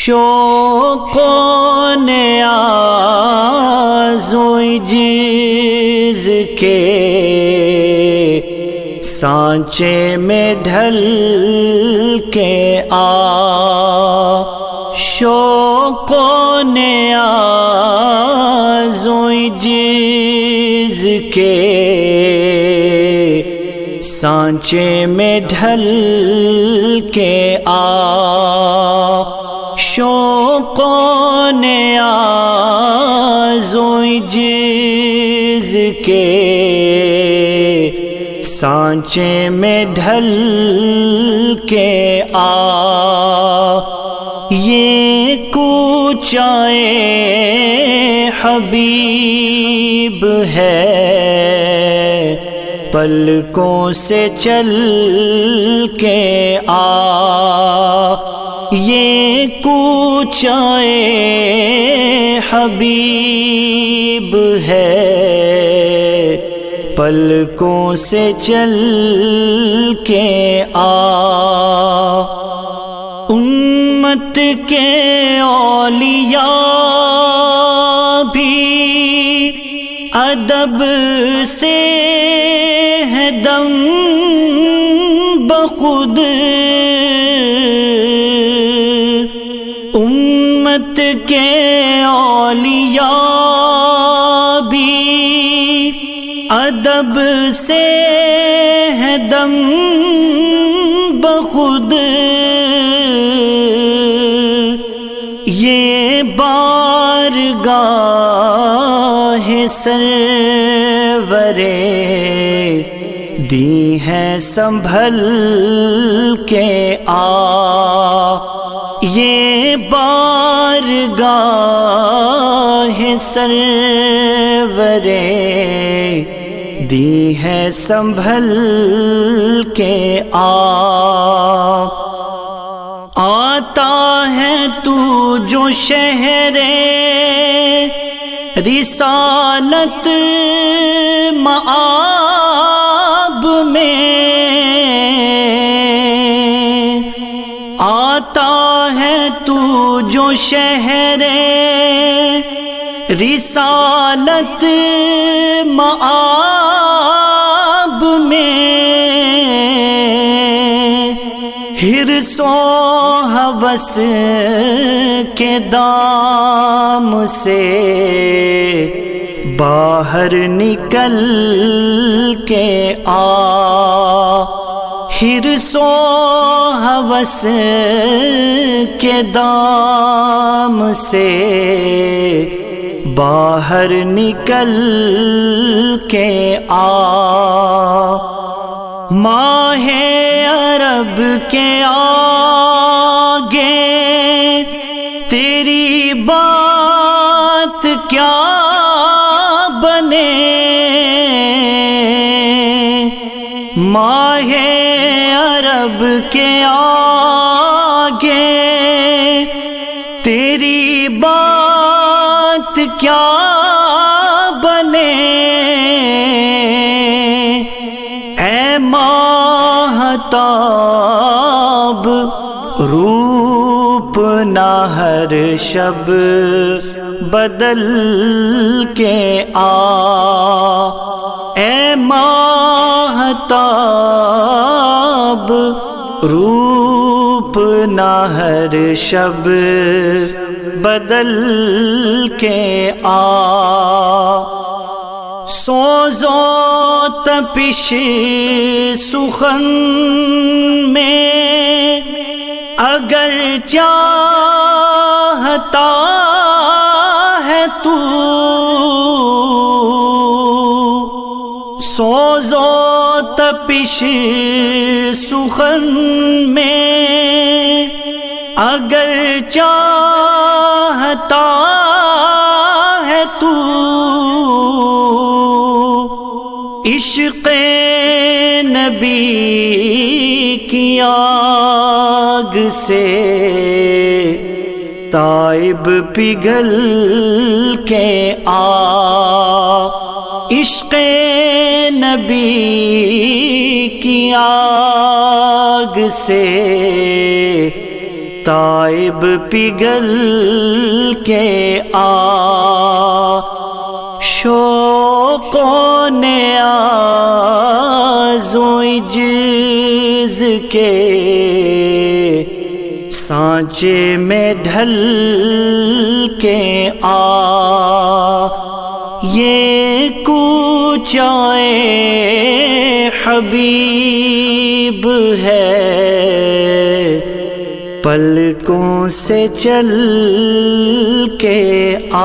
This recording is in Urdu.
شوق و نیاز و عجز کے سانچے میں ڈھل کے آ، شوق و نیاز و عجز کے سانچے میں ڈھل کے آ، شوق و نیاز و عجز کے سانچے میں ڈھل کے آ، یہ کوچائے حبیب ہے پلکوں سے چل کے آ، یہ کوچائے حبیب ہے پلکوں سے چل کے آ، امت کے اولیاء بھی ادب سے ہے دم بخود، امت کے اولیاء بھی ادب سے ہے دم بخود، یہ بارگاہ سرورے دی ہے سنبھل کے آ، یہ بارگاہ سرورے دی ہے سنبھل کے آ، آتا ہے تو جو شہر رسالت مآب میں، آتا ہے تو جو شہر رسالت مآب میں، حرص و ہوس کے دام سے باہر نکل کے آ، حرص و ہوس کے دام سے باہر نکل کے آ، ماہ عرب کے آگے تیری بات کیا بنے، ماہ عرب کے آگے تیری بات کیا بنے، اے ماہتاب روپ نہ ہر شب بدل کے آ، اے ماہتاب روپ نہ ہر شب بدل کے آ، سوز و تپش سخن میں اگر چاہتا ہے تو، سوز و تپش سخن میں اگر چاہتا ہے تو، عشق نبی کی آگ سے تائب پگھل کے آ، عشق نبی کی آگ سے تائب پگھل کے آ، شوقوں نے آرزوئیں عجز کے سانچے میں ڈھل کے آ، یہ کوچائے حبیب ہے، پلکوں سے چل کے آ۔